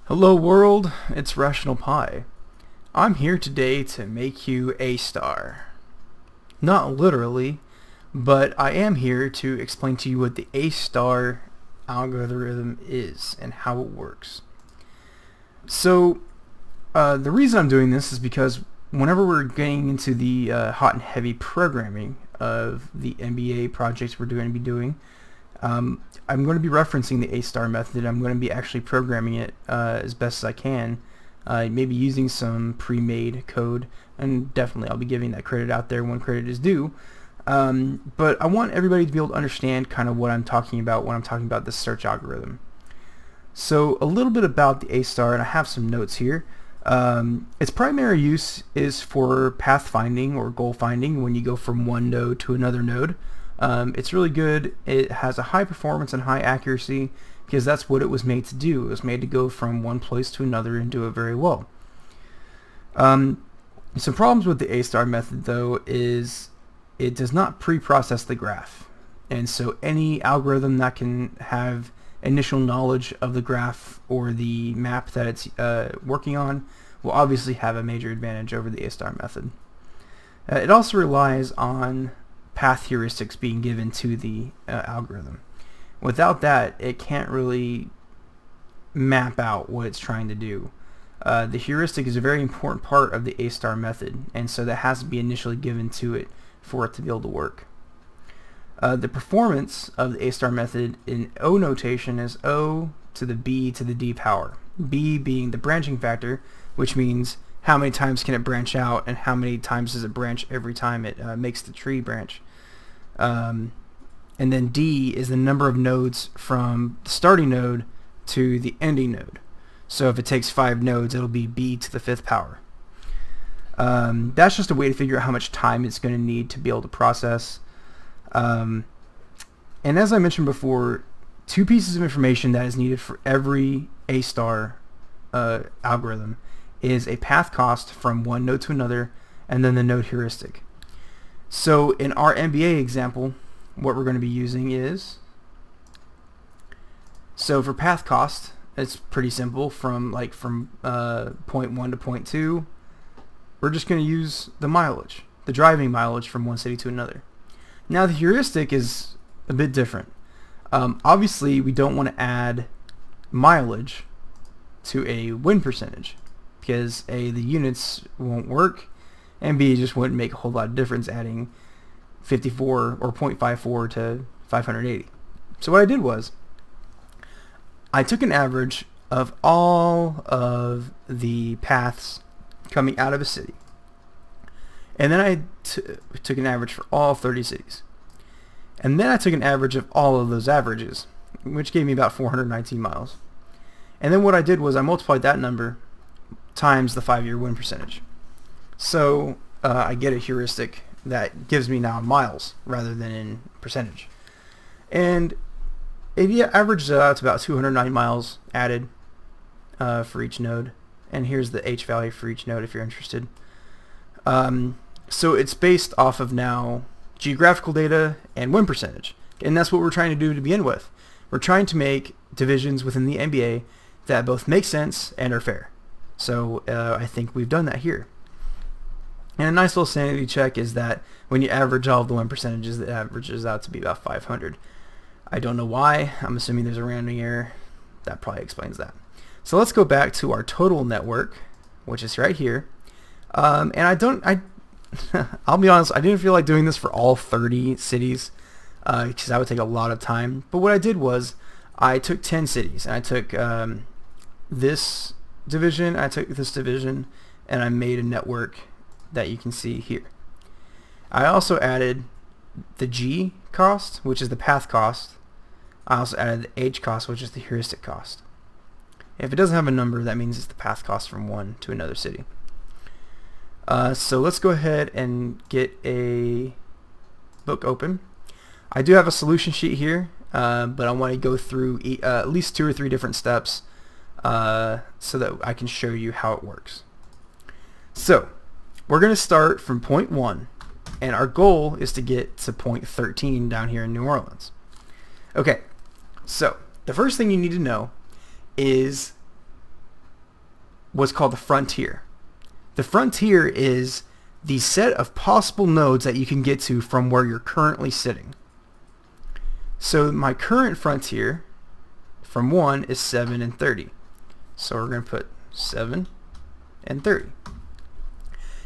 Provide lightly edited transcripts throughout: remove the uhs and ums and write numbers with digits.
Hello world, it's Rational Pi. I'm here today to make you a star. Not literally, but I am here to explain to you what the A star algorithm is and how it works. So the reason I'm doing this is because whenever we're getting into the hot and heavy programming of the MBA projects we're going to be doing, I'm going to be referencing the A-star method. I'm going to be actually programming it as best as I can, maybe using some pre-made code, and definitely I'll be giving that credit out there when credit is due. But I want everybody to be able to understand kind of what I'm talking about when I'm talking about this search algorithm. So a little bit about the A-star, and I have some notes here. Its primary use is for path finding or goal finding when you go from one node to another node. It's really good. It has a high performance and high accuracy because that's what it was made to do. It was made to go from one place to another and do it very well. Some problems with the A-star method though is it does not pre-process the graph, and so any algorithm that can have initial knowledge of the graph or the map that it's working on will obviously have a major advantage over the A-star method. It also relies on path heuristics being given to the algorithm. Without that, it can't really map out what it's trying to do. The heuristic is a very important part of the A-star method, and so that has to be initially given to it for it to be able to work. The performance of the A-star method in O notation is O to the B to the D power. B being the branching factor, which means how many times can it branch out and how many times does it branch every time it makes the tree branch. And then D is the number of nodes from the starting node to the ending node. So if it takes 5 nodes, it'll be B to the 5th power. That's just a way to figure out how much time it's going to need to be able to process. And as I mentioned before, 2 pieces of information that is needed for every A-star algorithm is a path cost from one node to another, and then the node heuristic. So in our MBA example, what we're going to be using is, so for path cost, it's pretty simple. From point 1 to point 2, we're just going to use the mileage, the driving mileage from one city to another. Now the heuristic is a bit different. Obviously we don't want to add mileage to a win percentage because A, the units won't work, and B, it just wouldn't make a whole lot of difference adding 54 or 0.54 to 580. So what I did was I took an average of all of the paths coming out of a city, and then I took an average for all 30 cities, and then I took an average of all of those averages, which gave me about 419 miles. And then what I did was I multiplied that number times the 5-year win percentage. So I get a heuristic that gives me now miles rather than in percentage. And it averages out to about 209 miles added for each node. And here's the H value for each node if you're interested. So it's based off of now geographical data and win percentage. And that's what we're trying to do to begin with. We're trying to make divisions within the NBA that both make sense and are fair. So I think we've done that here. And a nice little sanity check is that when you average all of the win percentages, it averages out to be about 500. I don't know why. I'm assuming there's a rounding error. That probably explains that. So let's go back to our total network, which is right here. And I'll be honest, I didn't feel like doing this for all 30 cities because that would take a lot of time. But what I did was I took 10 cities, and I took this division, I took this division, and I made a network that you can see here. I also added the G cost, which is the path cost. I also added the H cost, which is the heuristic cost. If it doesn't have a number, that means it's the path cost from one to another city. So let's go ahead and get a book open. I do have a solution sheet here, but I want to go through at least 2 or 3 different steps so that I can show you how it works. So we're going to start from point 1, and our goal is to get to point 13 down here in New Orleans. Okay, so the first thing you need to know is what's called the frontier. The frontier is the set of possible nodes that you can get to from where you're currently sitting. So my current frontier from 1 is 7 and 30. So we're going to put 7 and 30.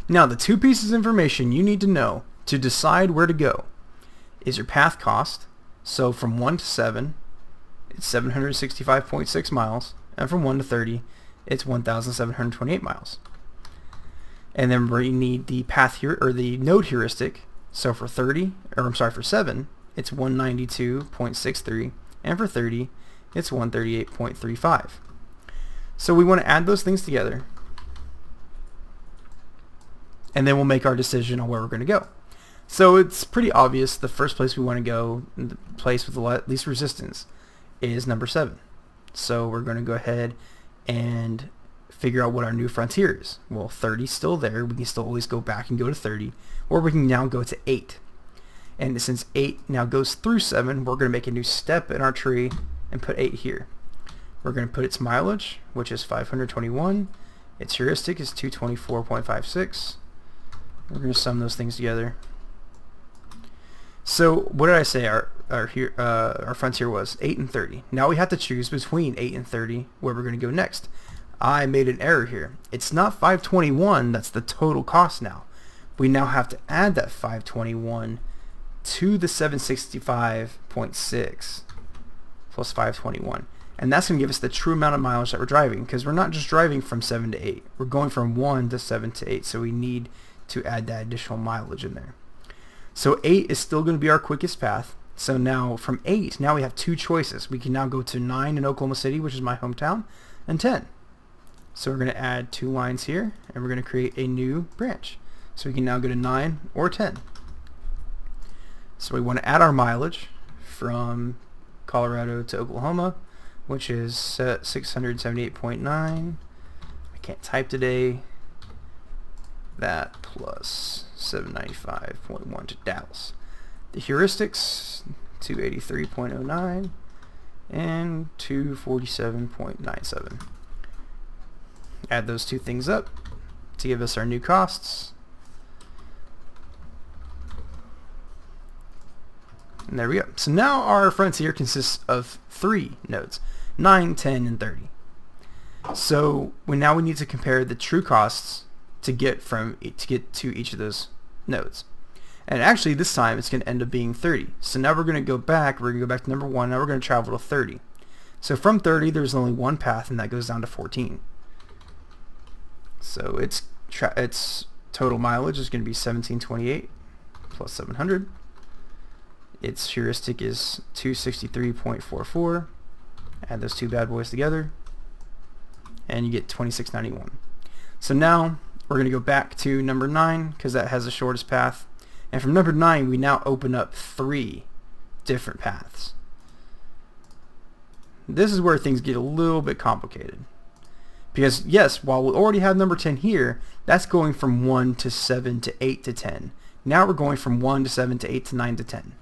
Now the two pieces of information you need to know to decide where to go is your path cost. So from 1 to 7, it's 765.6 miles, and from 1 to 30, it's 1,728 miles. And then we need the path here, or the node heuristic. So for 7, it's 192.63, and for 30, it's 138.35. So we want to add those things together, and then we'll make our decision on where we're going to go. So it's pretty obvious the first place we want to go, the place with the least resistance, is number 7. So we're going to go ahead and figure out what our new frontier is. Well, 30 is still there. We can still always go back and go to 30, or we can now go to 8. And since 8 now goes through 7, we're going to make a new step in our tree and put 8 here. We're going to put its mileage, which is 521. Its heuristic is 224.56. We're going to sum those things together. So what did I say our frontier was? 8 and 30. Now we have to choose between 8 and 30 where we're going to go next. I made an error here. It's not 521, that's the total cost now. We now have to add that 521 to the 765.6 plus 521. And that's going to give us the true amount of mileage that we're driving, because we're not just driving from 7 to 8. We're going from 1 to 7 to 8, so we need to add that additional mileage in there. So 8 is still going to be our quickest path. So now from 8, now we have two choices. We can now go to 9 in Oklahoma City, which is my hometown, and 10. So we're going to add 2 lines here, and we're going to create a new branch. So we can now go to 9 or 10. So we want to add our mileage from Colorado to Oklahoma, which is 678.9. I can't type today. That plus 795.1 to Dallas. The heuristics, 283.09 and 247.97. Add those two things up to give us our new costs. And there we go. So now our frontier consists of 3 nodes, 9, 10, and 30. So now we need to compare the true costs to get to each of those nodes. And actually this time it's going to end up being 30. So now we're going to go back to number 1. Now we're going to travel to 30. So from 30 there's only one path, and that goes down to 14. So its total mileage is going to be 1728 plus 700. Its heuristic is 263.44. Add those two bad boys together, and you get 2691. So now we're going to go back to number 9 because that has the shortest path. And from number 9 we now open up 3 different paths. This is where things get a little bit complicated. Because yes, while we already have number 10 here, that's going from 1 to 7 to 8 to 10. Now we're going from 1 to 7 to 8 to 9 to 10.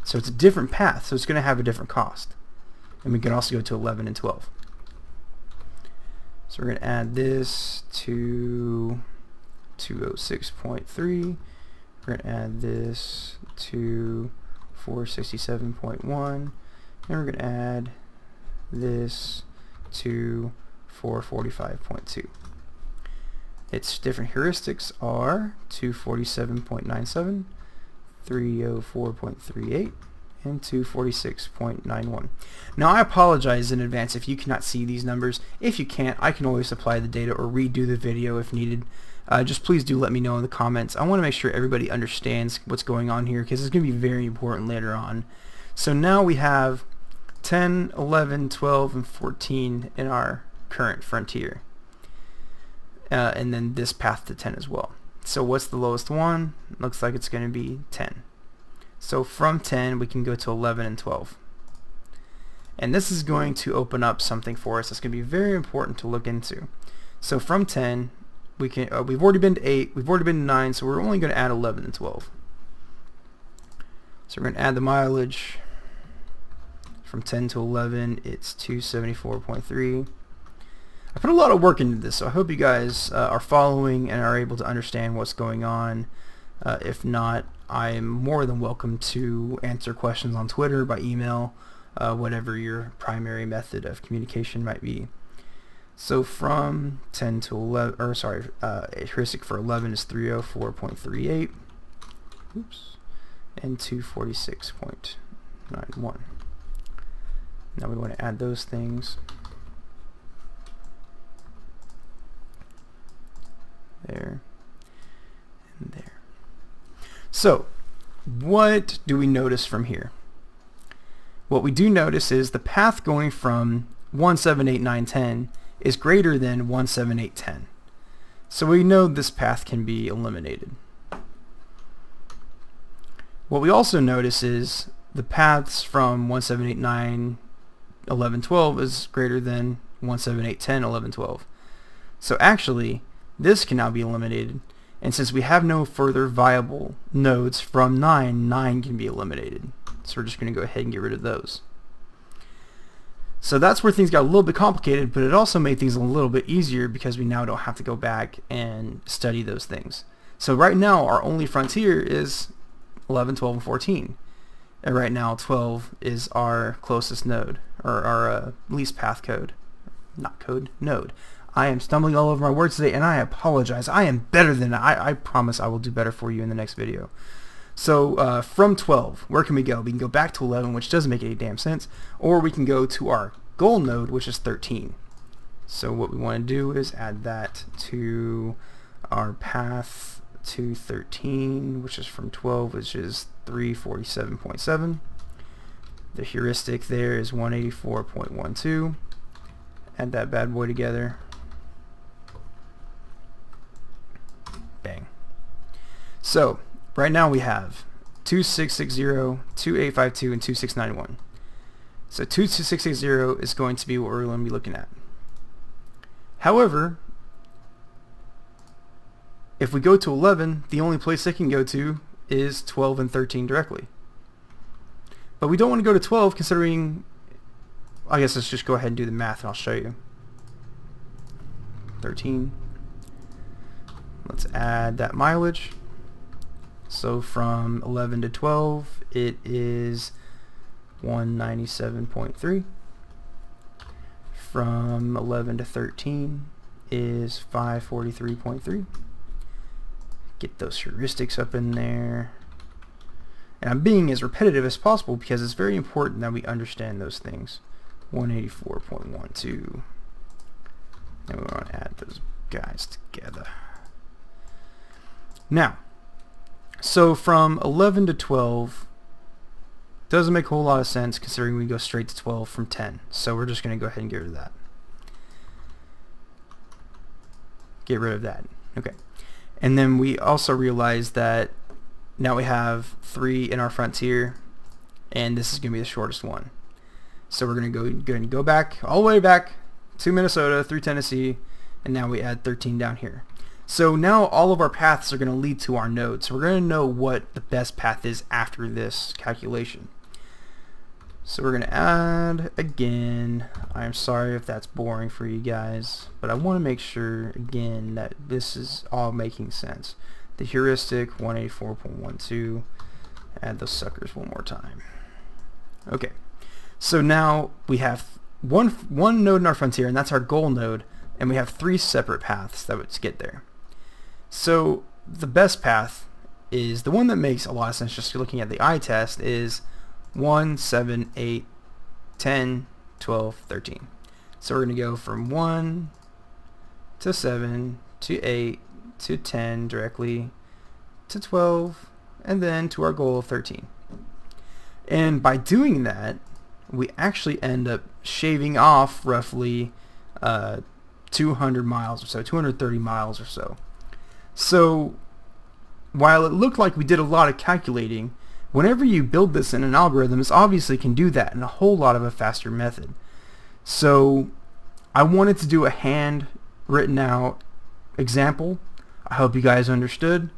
So it's a different path, so it's going to have a different cost. And we can also go to 11 and 12. So we're going to add this to 206.3. We're going to add this to 467.1. And we're going to add this to 445.2. Its different heuristics are 247.97, 304.38, and 246.91. Now I apologize in advance if you cannot see these numbers. If you can't, I can always supply the data or redo the video if needed. Just please do let me know in the comments. I want to make sure everybody understands what's going on here because it's going to be very important later on. So now we have 10, 11, 12, and 14 in our current frontier. And then this path to 10 as well. So what's the lowest one? Looks like it's going to be 10. So from 10 we can go to 11 and 12. And this is going to open up something for us that's going to be very important to look into. So from 10 we can we've already been to 8, we've already been to 9, so we're only going to add 11 and 12. So we're going to add the mileage. From 10 to 11 it's 274.3. I put a lot of work into this, so I hope you guys are following and are able to understand what's going on. If not, I'm more than welcome to answer questions on Twitter, by email, whatever your primary method of communication might be. So from 10 to 11, or sorry, heuristic for 11 is 304.38. Oops. And 246.91. Now we want to add those things. There and there. So what do we notice from here? What we do notice is the path going from 1, 7, 8, 9, 10 is greater than 1, 7, 8, 10. So we know this path can be eliminated. What we also notice is the paths from 1, 7, 8, 9, 11, 12 is greater than 1, 7, 8, 10, 11, 12. So actually, this can now be eliminated, and since we have no further viable nodes from 9, 9 can be eliminated. So we're just going to go ahead and get rid of those. So that's where things got a little bit complicated, but it also made things a little bit easier because we now don't have to go back and study those things. So right now our only frontier is 11, 12, and 14. And right now 12 is our closest node, or our least path code. Not code, node. I am stumbling all over my words today, and I apologize. I am better than I promise I will do better for you in the next video. So from 12, where can we go? We can go back to 11, which doesn't make any damn sense, or we can go to our goal node, which is 13. So what we want to do is add that to our path to 13, which is from 12, which is 347.7. The heuristic there is 184.12. Add that bad boy together. Bang. So right now we have 2660, 2852, and 2691. So 22660 is going to be what we're going to be looking at. However, if we go to 11, the only place it can go to is 12 and 13 directly. But we don't want to go to 12 considering, I guess let's just go ahead and do the math and I'll show you. 13. Let's add that mileage. So from 11 to 12 it is 197.3. From 11 to 13 is 543.3. Get those heuristics up in there. And I'm being as repetitive as possible because it's very important that we understand those things. 184.12. And we want to add those guys together. Now, so from 11 to 12 doesn't make a whole lot of sense considering we go straight to 12 from 10. So we're just going to go ahead and get rid of that. Get rid of that. Okay. And then we also realize that now we have 3 in our frontier, and this is going to be the shortest one. So we're going to go back, all the way back to Minnesota, through Tennessee, and now we add 13 down here. So now all of our paths are going to lead to our node. So we're going to know what the best path is after this calculation. So we're going to add again. I'm sorry if that's boring for you guys, but I want to make sure again that this is all making sense. The heuristic 184.12. Add those suckers one more time. Okay. So now we have one node in our frontier, and that's our goal node, and we have 3 separate paths that would get there. So the best path is the one that makes a lot of sense just looking at the eye test is 1, 7, 8, 10, 12, 13. So we're going to go from 1 to 7 to 8 to 10 directly to 12 and then to our goal of 13. And by doing that, we actually end up shaving off roughly 200 miles or so, 230 miles or so. So while it looked like we did a lot of calculating, whenever you build this in an algorithm, it obviously can do that in a whole lot of a faster method. So I wanted to do a hand-written out example. I hope you guys understood.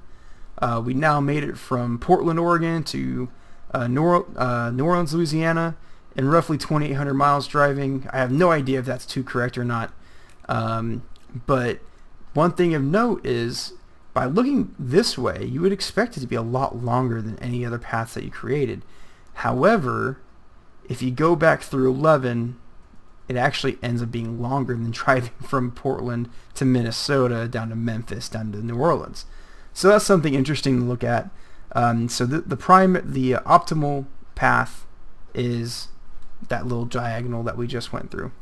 We now made it from Portland, Oregon to New Orleans, Louisiana in roughly 2,800 miles driving. I have no idea if that's too correct or not. But one thing of note is, by looking this way, you would expect it to be a lot longer than any other paths that you created. However, if you go back through 11, it actually ends up being longer than driving from Portland to Minnesota, down to Memphis, down to New Orleans. So that's something interesting to look at. So the optimal path is that little diagonal that we just went through.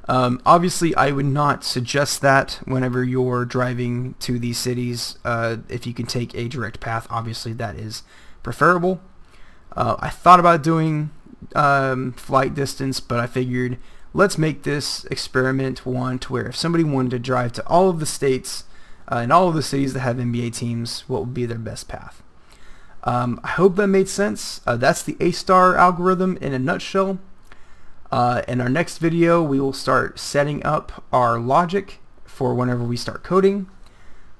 Obviously, I would not suggest that whenever you're driving to these cities. If you can take a direct path, obviously that is preferable. I thought about doing flight distance, but I figured let's make this experiment one to where if somebody wanted to drive to all of the states and all of the cities that have NBA teams, what would be their best path. I hope that made sense. That's the A-star algorithm in a nutshell. In our next video, we will start setting up our logic for whenever we start coding.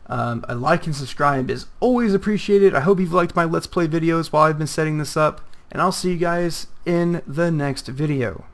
A like and subscribe is always appreciated. I hope you've liked my Let's Play videos while I've been setting this up, and I'll see you guys in the next video.